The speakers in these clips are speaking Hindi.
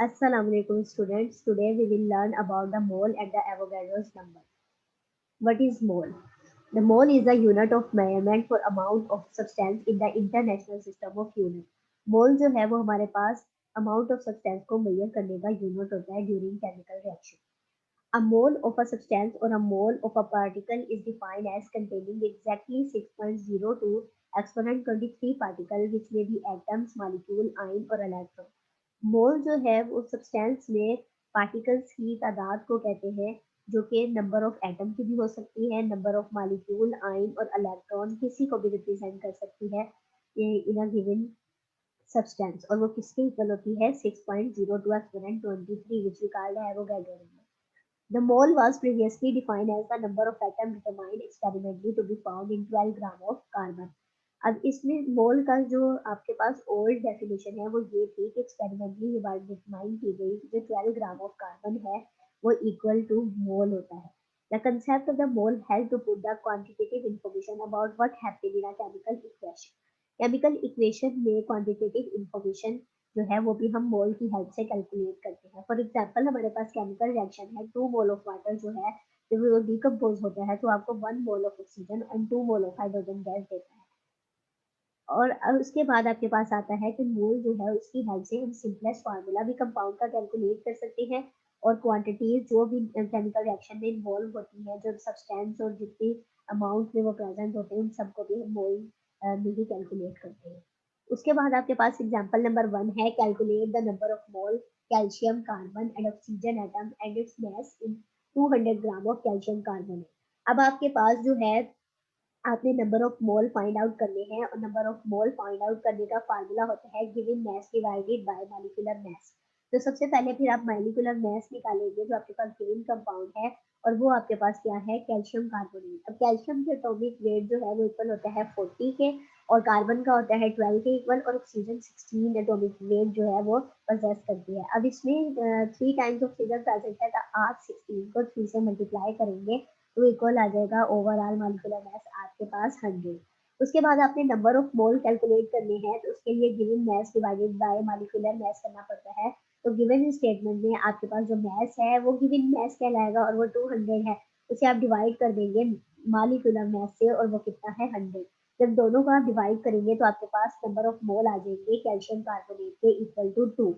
Assalamualaikum students. Today we will learn about the mole and the Avogadro's number. What is mole? The mole is a unit of measurement for amount of substance in the international system of unit. Mole जो है वो हमारे पास amount of substance को measure करने का unit होता है during chemical reaction. A mole of a substance or a mole of a particle is defined as containing exactly 6.02 exponent 23 particles which may be atoms, molecule, ion or electron. मोल जो है वो सब्सटेंस में पार्टिकल्स की तादाद को कहते हैं जो कि नंबर ऑफ एटम की भी हो सकती है, नंबर ऑफ मॉलिक्यूल, आयन और इलेक्ट्रॉन किसी को भी रिप्रेजेंट कर सकती है इन अ गिवन सब्सटेंस और वो किसके इक्वल होती है 6.02 exponent 23 which we call the Avogadro number. The mole was previously defined as the number of atoms determined experimentally to be found in 12 gram of carbon. अब इसमें मोल का जो आपके पास ओल्ड डेफिनेशन है वो ये थी कि एक्सपेरिमेंटली डिटरमाइन की गई जो 12 ग्राम ऑफ कार्बन है वो इक्वल टू मोल होता है. The concept of the mole helped to put the quantitative information about what happened in a chemical equation. Chemical equation में quantitative information जो है वो भी हम मोल की हेल्प से कैलकुलेट करते हैं. फॉर एग्जांपल हमारे पास केमिकल रिएक्शन है 2 मोल ऑफ वाटर जो है जब वो डिकम्पोज होता है तो आपको 1 mole of oxygen and 2 mole of hydrogen gas देता है. और अब उसके बाद आपके पास आता है कि मोल जो है उसकी हेल्प से हम सिंपलेस्ट फार्मूला भी कंपाउंड का कैलकुलेट कर सकते हैं और क्वांटिटीज जो भी केमिकल रिएक्शन में इन्वॉल्व होती है जो सब्सटेंस और जितनी अमाउंट में वो प्रेजेंट होते हैं उन सबको भी हम मोल में ही कैलकुलेट करते हैं. उसके बाद आपके पास एग्जांपल नंबर 1 है calculate the number of mole calcium carbon and oxygen atom and its mass in 200 gram of calcium carbon. अब आपके पास जो है आपने number of mole find out करने हैं और number of mole find out करने का फार्मूला होता है given mass divided by molecular mass. तो सबसे पहले फिर आप मॉलिक्यूलर मास निकालेंगे जो आपके पास गिवन कंपाउंड है और वो आपके पास क्या है कैल्शियम कार्बोनेट. अब कैल्शियम के एटॉमिक वेट जो है वो इक्वल होता है 40 के और कार्बन का होता है 12 के इक्वल और ऑक्सीजन 16 एटॉमिक वेट जो है वो पोजेस करती है. अब इसमें 3 टाइम्स ऑक्सीजन प्रेजेंट है तो आप 16 को 3 से मल्टीप्लाई करेंगे तो इक्वल आ जाएगा ओवरऑल मॉलिक्यूलर मास आपके पास 100. उसके बाद आपने नंबर ऑफ मोल कैलकुलेट करने हैं तो उसके लिए given mass divided by molecular mass करना पड़ता है. तो गिवन स्टेटमेंट में आपके पास जो मास है वो गिवन मास कहलाएगा और वो 200 है. उसे आप डिवाइड कर देंगे मॉलिक्यूलर मास से और वो कितना है 100. जब दोनों को आप डिवाइड करेंगे तो आपके पास नंबर ऑफ मोल आ जाएंगे कैल्शियम कार्बोनेट के इक्वल टू 2.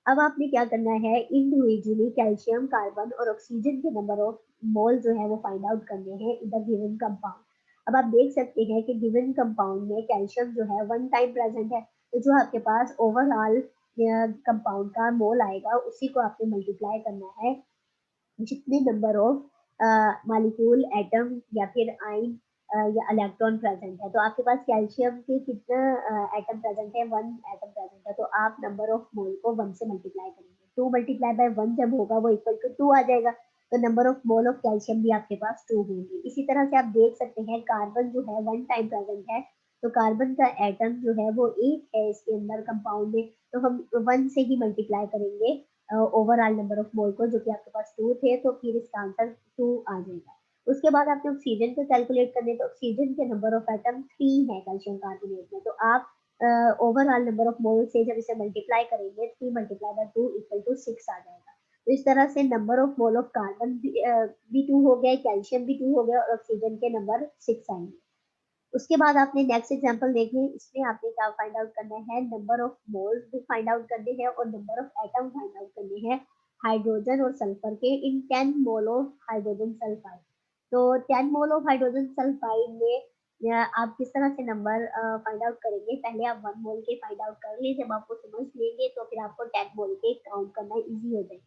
अब आपने क्या करना है इंडिविजुअली कैल्शियम कार्बन और ऑक्सीजन के नंबर ऑफ मोल जो है वो फाइंड आउट करने हैं इन द गिवन कंपाउंड. अब आप देख सकते हैं कि गिवन कंपाउंड में कैल्शियम जो है 1 टाइम प्रेजेंट है तो जो आपके पास ओवरऑल कंपाउंड का मोल आएगा उसी को आपने मल्टीप्लाई करना है जितने नंबर ऑफ मॉलिक्यूल एटम या फिर आयन या इलेक्ट्रॉन प्रेजेंट है. तो आपके पास कैल्शियम के कितना एटम प्रेजेंट है 1 एटम प्रेजेंट है तो आप नंबर ऑफ मोल को 1 से मल्टीप्लाई करेंगे. 2 मल्टीप्लाई बाय 1 जब होगा वो इक्वल टू 2 आ जाएगा तो number of mole of calcium भी आपके पास 2 होंगे. इसी तरह से आप देख सकते हैं कार्बन जो है 1 टाइम प्रेजेंट है तो कार्बन का एटम जो है वो एक है इसके अंदर कंपाउंड में तो हम 1 से ही मल्टीप्लाई करेंगे ओवरऑल नंबर ऑफ मोल को जो कि आपके पास 2 थे तो फिर इसका आंसर 2 आ जाएगा. उसके बाद आपने ऑक्सीजन को कैलकुलेट करने तो ऑक्सीजन के नंबर ऑफ एटम 3 है कैल्शियम कार्बोनेट में तो आप ओवरऑल नंबर ऑफ मोल से जब इसे मल्टीप्लाई करेंगे 3 मल्टीप्लाई बाय 2 इक्वल टू 6 आ जाएगा. तो इस तरह से number of mole of carbon भी 2 हो गया कैल्शियम भी 2 हो गया और ऑक्सीजन के नंबर 6 आएंगे. उसके बाद आपने नेक्स्ट एग्जांपल देखें इसमें आपने क्या फाइंड आउट करना है नंबर ऑफ मोल्स भी फाइंड आउट करने हैं और number of atom find out करने हैं हाइड्रोजन और सल्फर के इन 10 मोल ऑफ हाइड्रोजन सल्फाइड. तो 10 मोल ऑफ हाइड्रोजन सल्फाइड में आप किस तरह से नंबर फाइंड आउट करेंगे पहले आप 1 मोल के फाइंड आउट कर लिए जब आपको समझ लेंगे तो फिर आपको 10 मोल के काउंट करना इजी हो जाएगा.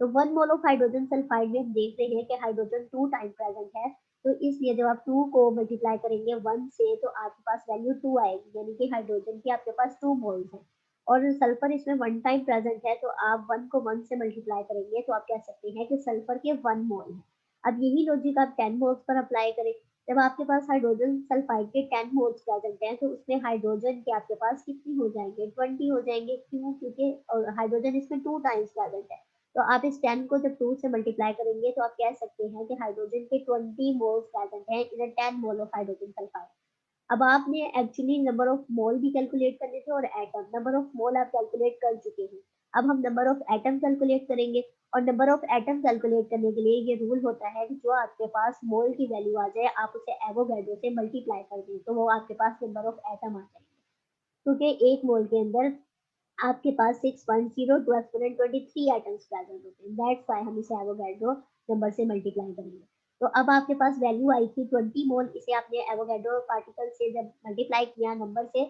तो 1 मोल ऑफ हाइड्रोजन सल्फाइड में हम देख रहे हैं कि हाइड्रोजन 2 टाइम प्रेजेंट है तो इसलिए जब आप 2 को मल्टीप्लाई करेंगे 1 से तो आपके पास वैल्यू 2 आएगी यानी कि हाइड्रोजन की आपके पास 2 मोल्स हैं और सल्फर इसमें 1 टाइम प्रेजेंट है तो आप 1 को 1 से मल्टीप्लाई करेंगे तो आप कह सकते हैं कि सल्फर के 1 मोल है. अब यही लॉजिक आप 10 मोल्स पर अप्लाई करें जब आपके पास हाइड्रोजन सल्फाइड के 10 मोल्स प्रेजेंट हैं तो उसमें हाइड्रोजन के आपके पास कितनी हो जाएंगे 20 हो जाएंगे. क्यों? क्योंकि हाइड्रोजन इसमें 2 टाइम्स प्रेजेंट है तो आप इस 10 को जब 2 से मल्टीप्लाई करेंगे तो आप कह सकते हैं कि हाइड्रोजन के 20 मोल्स प्रेजेंट हैं इन 10 मोल ऑफ हाइड्रोजन सल्फाइड. अब आपने एक्चुअली नंबर ऑफ मोल भी कैलकुलेट करने थे और एटम नंबर ऑफ मोल आप कैलकुलेट कर चुके हैं अब हम नंबर ऑफ एटम कैलकुलेट करेंगे, और नंबर ऑफ एटम कैलकुलेट करने के लिए ये रूल होता है कि जो आपके पास मोल की वैल्यू आ जाए आप उसे एवोगैड्रो से मल्टीप्लाई कर दें, तो वो आपके पास नंबर ऑफ एटम आ जाएंगे। क्योंकि एक मोल के अंदर आपके पास 6.02 एक्सपोनेंट 23 एटम्स प्रेजेंट होते हैं, दैट्स व्हाई हम इसे एवोगैड्रो नंबर से मल्टीप्लाई करेंगे। तो अब आपके पास वैल्यू आई थी 20 मोल, इसे आपने एवोगैड्रो पार्टिकल से जब मल्टीप्लाई किया नंबर से,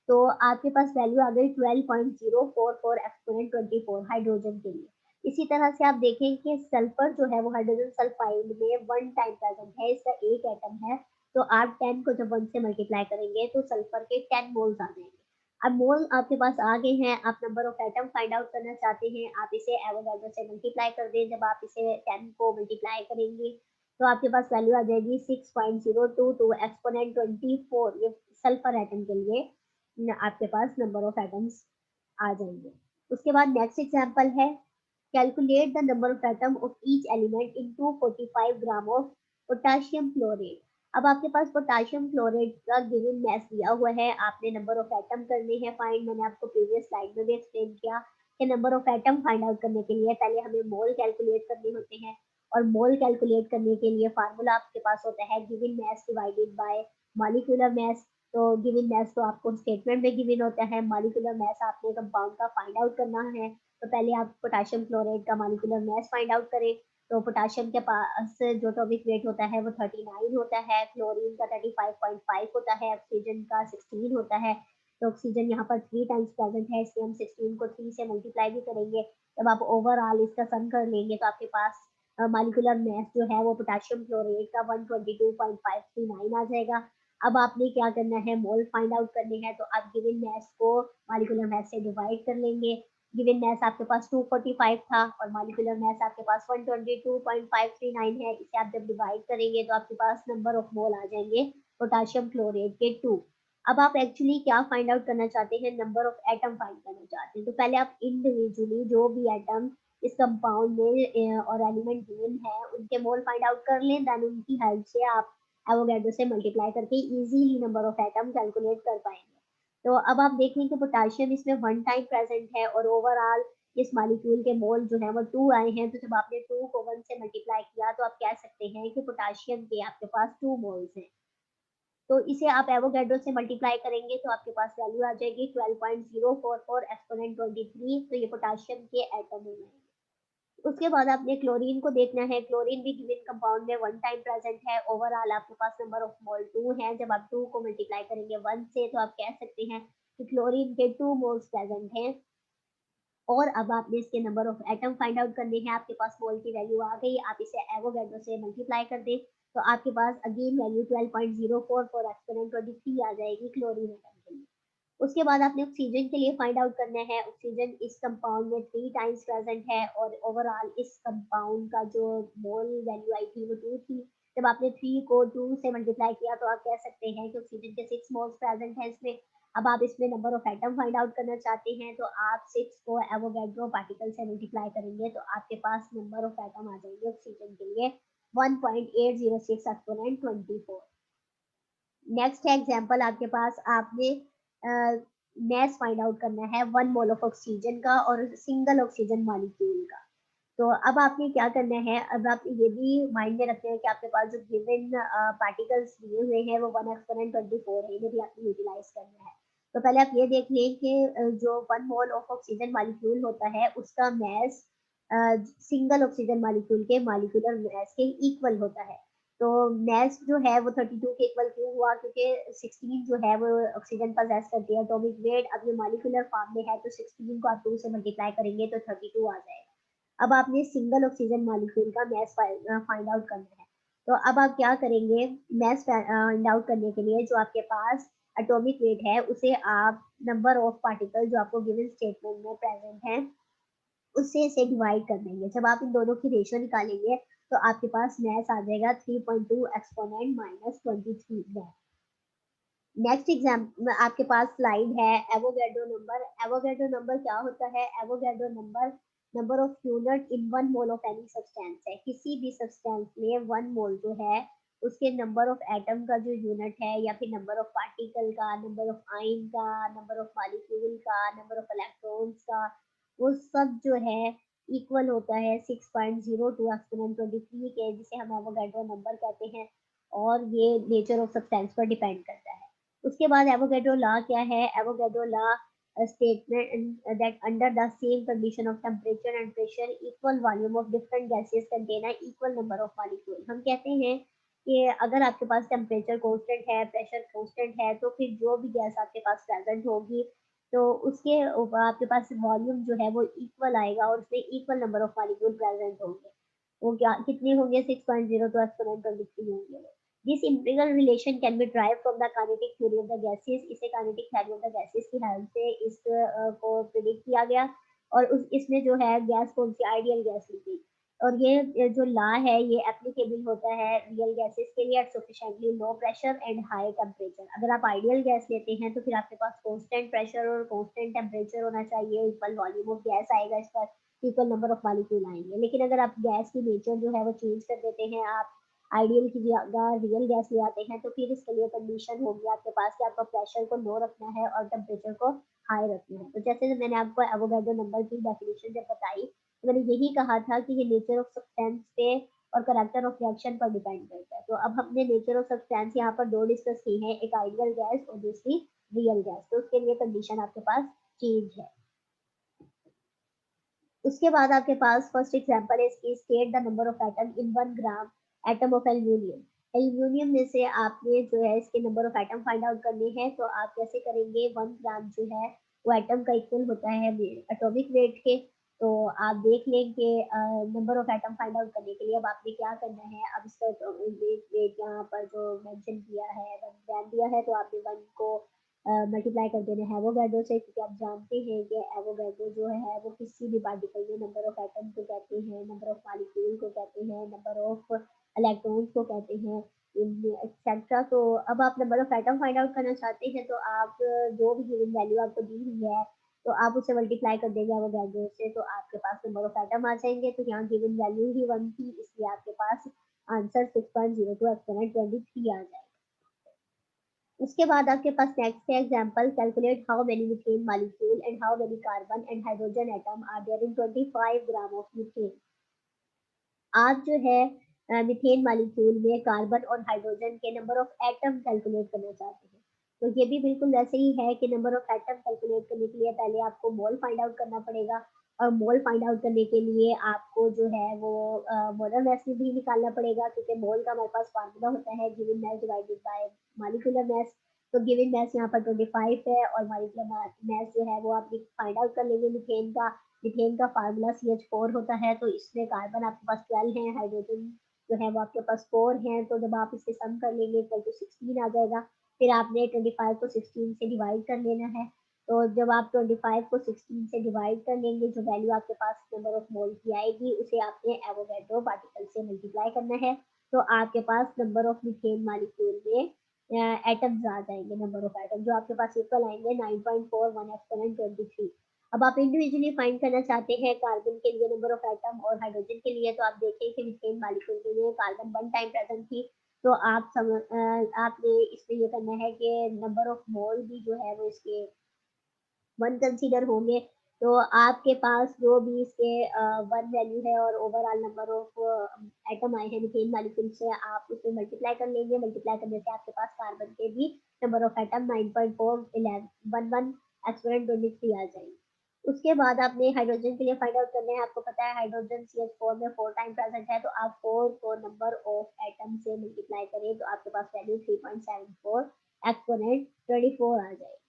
तो आपके पास वैल्यू आ गई 12.044 एक्सपोनेंट 24 हाइड्रोजन के लिए। इसी तरह से आप देखें कि सल्फर जो है वो हाइड्रोजन सल्फाइड में 1 टाइम प्रेजेंट है, इसका एक एटम है, तो आप 10 को जब 1 से मल्टीप्लाई करेंगे तो सल्फर के 10 मोल्स आ जाएंगे। अब मोल आपके पास आ गए हैं, आप number of atom find out करना चाहते हैं, आप इसे एवोगैड्रो से मल्टीप्लाई कर दें, जब आप इसे 10 को मल्टीप्लाई करेंगे तो आपके पास वैल्यू आ जाएगी 6.022 एक्सपोनेंट 24, ये सल्फर एटम के लिए आपके पास नंबर ऑफ एटम्स आ जाएंगे। उसके बाद नेक्स्ट एग्जांपल है, calculate the number of atom of each element in 245 gram of potassium chlorate. अब आपके पास पोटाशियम क्लोराइड का गिवन मैस दिया हुआ है, आपने नंबर ऑफ एटम करने हैं फाइंड। मैंने आपको प्रीवियस स्लाइड में भी एक्सप्लेन किया कि number of atom find out करने के लिए पहले हमें मोल कैलकुलेट करने होते हैं, और मोल कैलकुलेट करने के लिए फार्मूला आपके पास होता है given mass divided by molecular mass. तो गिवन मैस तो आपको स्टेटमेंट में गिवन होता है, मॉलिक्यूलर मैस आपने कंपाउंड का फाइंड आउट करना है। तो पहले आप पोटाशियम क्लोराइड का मॉलिक्यूलर मैस फाइंड आउट करें। तो पोटाशियम के पास जो एटॉमिक वेट होता है वो 39 होता है, क्लोरीन का 35.5 होता है, ऑक्सीजन का 16 होता है। तो ऑक्सीजन यहाँ पर 3 टाइम्स प्रेजेंट है, इसलिए हम 16 को 3 से मल्टीप्लाई भी करेंगे। जब आप ओवरऑल इसका सम कर लेंगे तो आपके पास मॉलिक्यूलर मास जो है वो पोटेशियम क्लोराइड का 122.539 आ जाएगा। अब आपने क्या करना है, मोल फाइंड आउट करने हैं, तो आप गिवन मास को मॉलिक्यूलर मास से डिवाइड कर लेंगे। गिवन मास आपके पास 245 था और मॉलिक्यूलर मास आपके पास 122.539 है, इसे आप जब डिवाइड करेंगे तो आपके पास नंबर ऑफ मोल आ जाएंगे पोटेशियम क्लोराइड के 2। अब आप एक्चुअली क्या फाइंड आउट करना चाहते हैं, नंबर ऑफ एटम फाइंड करना चाहते हैं। तो पहले आप इंडिविजुअली जो भी एटम इस कंपाउंड में और एलिमेंट गिवन है उनके मोल फाइंड आउट कर लें, देन उनकी हेल्प से आप एवोगैड्रो से मल्टीप्लाई करके easily number of atom calculate कर पाएंगे। तो अब आप देखें कि पोटेशियम इसमें 1 टाइम प्रेजेंट है और ओवरऑल इस मॉलिक्यूल के मोल जो है वो 2 आए हैं। तो जब आपने 2 को 1 से मल्टीप्लाई किया तो आप कह सकते हैं कि पोटेशियम के आपके पास 2 मोल्स हैं। तो इसे आप एवोगैड्रो से मल्टीप्लाई करेंगे तो आपके पास वैल्यू आ जाएगी 12.044 एक्सपोनेंट 23, तो ये पोटेशियम के एटम हो जाएंगे। उसके बाद आपने क्लोरीन को देखना है, क्लोरीन भी गिवन कंपाउंड में 1 टाइम प्रेजेंट है, ओवरऑल आपके पास नंबर ऑफ मोल 2 है। जब आप 2 को मल्टीप्लाई करेंगे 1 से तो आप कह सकते हैं कि क्लोरीन के 2 मोल्स प्रेजेंट हैं। और अब आपने इसके number of atom find out करने हैं, आपके पास मोल की वैल्यू आ गई, आप इसे एवोगैड्रो से मल्टीप्लाई कर दें तो आपके पास अगेन वैल्यू 12.044 एक्सपोनेंट 23 आ जाएगी क्लोरीन एटम के लिए। उसके बाद आपने ऑक्सीजन के लिए फाइंड आउट करना है, ऑक्सीजन इस कंपाउंड में 3 टाइम्स प्रेजेंट है और ओवरऑल इस कंपाउंड का जो मोल वैल्यू आई थी वो 2 थी। जब आपने 3 को 2 से मल्टीप्लाई किया तो आप कह सकते हैं कि ऑक्सीजन के 6 मोल्स प्रेजेंट है इसमें। अब आप इसमें number of atom find out करना चाहते हैं तो आप 6 को एवोगैड्रो पार्टिकल से मल्टीप्लाई करेंगे तो आपके पास नंबर ऑफ एटम आ जाएंगे ऑक्सीजन के लिए 1.806 एक्सपोनेंट 24। नेक्स्ट है एग्जांपल आपके पास, आपने मैस फाइंड आउट करना है 1 मोल ऑफ ऑक्सीजन का और सिंगल ऑक्सीजन मॉलिक्यूल का। तो अब आपने क्या करना है, अब आप ये भी माइंड में रखते हैं कि आपके पास जो गिवन पार्टिकल्स दिए हुए हैं वो 1 एक्सपोनेंट 24 है, इन्हें भी आपने यूटिलाइज करना है। तो पहले आप ये देख लें कि जो 1 मोल ऑफ ऑक्सीजन मॉलिक्यूल होता है उसका मैस सिंगल ऑक्सीजन मॉलिक्यूल के मॉलिक्यूलर मैस के इक्वल होता है। तो मैस जो है वो 32 के इक्वल क्यों हुआ, क्योंकि 16 जो है वो ऑक्सीजन पजेस करती है एटॉमिक वेट। अब ये मॉलिक्यूलर फॉर्म में है तो 16 को आप 2 से मल्टीप्लाई करेंगे तो 32 आ जाएगा। अब आपने सिंगल ऑक्सीजन मॉलिक्यूल का मैस फाइंड आउट करना है। तो अब आप क्या करेंगे, मैस फाइंड आउट करने के लिए जो आपके पास एटॉमिक वेट है उसे आप नंबर ऑफ पार्टिकल जो आपको गिवन स्टेटमेंट में प्रेजेंट है उससे इसे डिवाइड कर देंगे। जब आप इन दोनों की रेशियो निकालेंगे तो आपके पास मैस आ जाएगा 3.2 exponent minus 23 mass. Next exam आपके पास स्लाइड है एवोगैड्रो नंबर। एवोगैड्रो नंबर क्या होता है, Avogadro number number of unit in 1 mole of any substance है। किसी भी सब्सटेंस में 1 मोल जो है उसके नंबर ऑफ एटम का जो यूनिट है, या फिर नंबर ऑफ पार्टिकल का, नंबर ऑफ आयन का, नंबर ऑफ मॉलिक्यूल का, नंबर ऑफ इलेक्ट्रॉन्स का, वो सब जो है इक्वल होता है 6.02 एक्सपोनेंट 23 के, जिसे हम एवोगैड्रो नंबर कहते हैं, और ये नेचर ऑफ सब्सटेंस पर डिपेंड करता है। उसके बाद एवोगैड्रो लॉ क्या है? Avogadro law statement that under the same condition of temperature and pressure equal volume of different gases contain a equal number of molecule। हम कहते हैं कि अगर आपके पास टेम्परेचर कांस्टेंट है, प्रेशर कांस्टेंट है, तो फिर जो भी गैस आपके पास प्रेजेंट होगी, तो उसके ऊपर आपके पास वॉल्यूम जो है वो इक्वल आएगा और उसमें equal number of molecule present होंगे। वो क्या कितने होंगे? 6.02 एक्सपोनेंट 23 होंगे। This integral relation can be drive from the kinetic theory of the gases. इसे kinetic theory of the gases की हेल्प से इस को प्रिडिक्ट किया गया, और उस इसमें जो है गैस कौन सी आइडियल गैस ली गई, और ये जो लॉ है ये एप्लीकेबल होता है रियल गैसेस के लिए at sufficiently low pressure and high temperature. अगर आप आइडियल गैस लेते हैं तो फिर आपके पास कांस्टेंट प्रेशर और कांस्टेंट टेम्परेचर होना चाहिए, इक्वल वॉल्यूम ऑफ गैस आएगा इस पर, इक्वल नंबर ऑफ मॉलिक्यूल आएंगे। लेकिन अगर आप गैस की नेचर जो है वो चेंज कर देते हैं, आप आइडियल की जगह रियल गैस ले आते हैं, तो फिर इसके लिए कंडीशन होगी आपके पास कि आपको प्रेशर को लो रखना है और टेम्परेचर को हाई रखना है। तो जैसे मैंने आपको एवोगैड्रो नंबर की डेफिनेशन जब बताई, मैंने यही कहा था कि ये नेचर ऑफ सब्सटेंस पे और करैक्टर ऑफ रिएक्शन पर डिपेंड करता है। तो अब हमने नेचर ऑफ सब्सटेंस यहाँ पर दो डिस्कस की हैं, एक आइडियल गैस और दूसरी रियल गैस। तो उसके लिए कंडीशन आपके पास चेंज है। उसके बाद आपके पास फर्स्ट एग्जांपल है इसकी, state the number of atom in 1 gram atom of aluminium. Aluminium में से आपने जो है इसके number of atom find out करने हैं, तो आप कैसे करेंगे? 1 ग्राम जो है वो एटम का इक्वल होता है एटॉमिक वेट के। तो आप देख लें कि number of atom find out करने के लिए अब आपने क्या करना है। अब इसका वेट वेट यहाँ पर जो मेंशन किया है 1 ग्राम दिया है, तो आपने 1 को मल्टीप्लाई कर देना है एवोगैड्रो से, क्योंकि आप जानते हैं कि एवोगैड्रो जो है वो किसी भी पार्टिकल में नंबर ऑफ एटम को कहते हैं, नंबर ऑफ मॉलिक्यूल को कहते हैं, नंबर ऑफ इलेक्ट्रॉन्स को कहते हैं, एक्सेट्रा। तो अब आप number of atom find out करना चाहते हैं, तो आप जो भी गिवन वैल्यू आपको दी हुई है, तो आप उसे मल्टीप्लाई कर देंगे एवोगैड्रो से, तो आपके पास नंबर ऑफ एटम आ जाएंगे। तो यहाँ गिवन वैल्यू ही 1 थी, इसलिए आपके पास आंसर 6.02 एक्सपोनेंट 23 आ जाएगा। उसके बाद आपके पास नेक्स्ट है example, calculate how many methane molecule and how many carbon and hydrogen atom are there in 25 gram of methane. आप जो है मीथेन मॉलिक्यूल में कार्बन और हाइड्रोजन के नंबर ऑफ एटम कैलकुलेट करना चाहते हैं। तो ये भी बिल्कुल वैसे ही है कि नंबर ऑफ एटम कैलकुलेट करने के लिए पहले आपको मोल फाइंड आउट करना पड़ेगा, और मोल फाइंड आउट करने के लिए आपको जो है वो मोलर मास भी निकालना पड़ेगा, क्योंकि मोल का हमारे पास फार्मूला होता है given mass divided by molecular mass. तो गिवन मास यहाँ पर 25 है, और मॉलिक्यूलर मास जो है वो आप फाइंड आउट कर लेंगे मीथेन का। मीथेन का फार्मूला CH4 होता है, तो इसमें कार्बन आपके पास 12 है, हाइड्रोजन जो है वो आपके पास 4 है, तो जब आप इसे सम कर लेंगे इक्वल टू 16 आ जाएगा। फिर आपने 25 को 16 से डिवाइड कर लेना है। तो जब आप 25 को 16 से डिवाइड कर लेंगे, जो वैल्यू आपके पास नंबर ऑफ मोल की आएगी, उसे आपने एवोगैड्रो पार्टिकल से मल्टीप्लाई करना है। तो आपके पास नंबर ऑफ मीथेन मॉलिक्यूल में एटम्स आ जाएंगे, नंबर ऑफ एटम जो आपके पास इक्वल आएंगे 9.41 एक्सपोनेंट 23। अब आप इंडिविजुअली फाइंड करना चाहते हैं कार्बन के लिए नंबर ऑफ एटम और हाइड्रोजन के लिए, तो आप देखें कि मीथेन मॉलिक्यूल के लिए कार्बन 1 टाइम प्रेजेंट थी। तो आपने इसमें ये करना है कि नंबर ऑफ मोल भी जो है वो इसके 1 कंसीडर होंगे। तो आपके पास जो भी इसके 1 वैल्यू है और ओवरऑल नंबर ऑफ एटम आए हैं मीथेन मॉलिक्यूल से, आप उसे मल्टीप्लाई कर लेंगे। मल्टीप्लाई करने से आपके पास कार्बन के भी नंबर ऑफ एटम 9.411 एक्सपोनेंट 23 आ जाएंगे। उसके बाद आपने हाइड्रोजन के लिए फाइंड आउट करना है। आपको पता है हाइड्रोजन CH4 में 4 टाइम प्रेजेंट है, तो आप 4 को नंबर ऑफ एटम से मल्टीप्लाई करें, तो आपके पास वैल्यू 3.74 एक्सपोनेंट 24 आ जाएगी।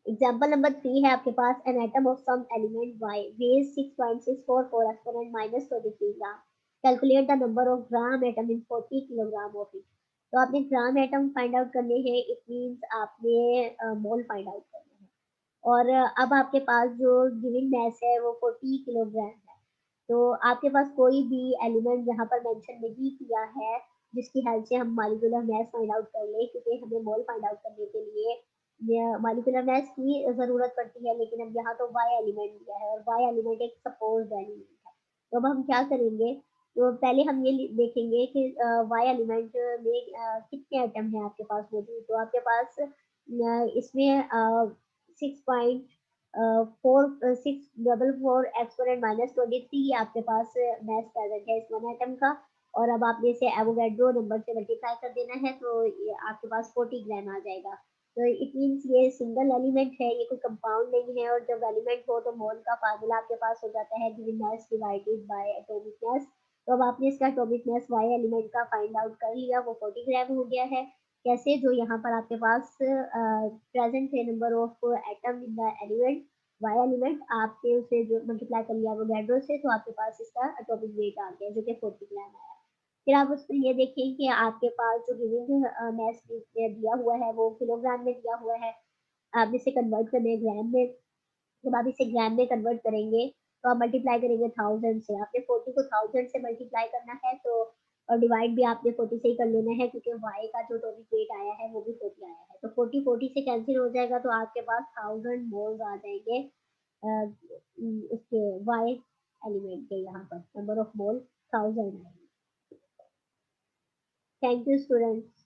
एग्जाम्पल नंबर 3 है आपके पास, an atom of some element y weighs 6.644 exponent minus 23 gram. Calculate the number of gram atom in 40 kilogram of it. तो आपने ग्राम एटम फाइंड आउट करने हैं, इट मींस आपने मोल फाइंड आउट करना है। और अब आपके पास जो गिवन मास है वो 40 किलोग्राम है। तो आपके पास कोई भी एलिमेंट यहाँ पर मेंशन नहीं किया है जिसकी हेल्प से हम मॉलिक्यूलर मास फाइंड आउट कर ले, क्योंकि हमें मोल फाइंड आउट करने के लिए मॉलिक्यूलर मास की ज़रूरत पड़ती है। लेकिन अब यहाँ तो वाई एलिमेंट दिया है, और वाई एलिमेंट एक सपोज्ड एलिमेंट है। तो अब हम क्या करेंगे? तो पहले हम ये देखेंगे कि वाई एलिमेंट में कितने एटम हैं आपके पास मौजूद। तो आपके पास इसमें 6.6 फोर 644 एक्सपोनेंट -23 ये आपके पास मैथ प्रेजेंट है इस वन आइटम का। और अब आपने इसे एवोगैड्रो नंबर से मल्टीप्लाई कर देना है तो ये आपके पास 40 ग्राम आ जाएगा। तो इट मीन्स ये सिंगल एलिमेंट है, ये कोई कंपाउंड नहीं है। और जब एलिमेंट हो तो मोल का फार्मूला आपके पास हो जाता है given mass divided by atomic mass. तो अब आपने इसका एटॉमिक मास वाई एलिमेंट का फाइंड आउट कर लिया, वो 40 ग्राम हो गया है। कैसे? जो यहाँ पर आपके पास प्रेजेंट है number of atom in the element Y element, आपने उसे जो मल्टीप्लाई कर लिया एवोगैड्रो से, तो आपके पास इसका एटॉमिक वेट आ गया जो कि 40 ग्राम आया। फिर आप उसमें ये देखें कि आपके पास जो गिवन मास दिया हुआ है वो किलोग्राम में दिया हुआ है। आप इसे कन्वर्ट करना है ग्राम में। जब आप इसे ग्राम में कन्वर्ट करेंगे तो आप मल्टीप्लाई करेंगे 1000 से। आपने 40 को 1000 से मल्टीप्लाई करना है तो और डिवाइड भी आपने 40 से ही कर लेना है क्योंकि y का जो टॉपिक वेट आया है वो भी 40 आया है। तो 40 से कैंसिल हो जाएगा तो आपके पास 1000 मोल्स आ जाएंगे उसके y एलिमेंट के। यहाँ पर नंबर ऑफ मोल 1000 है। Thank you students.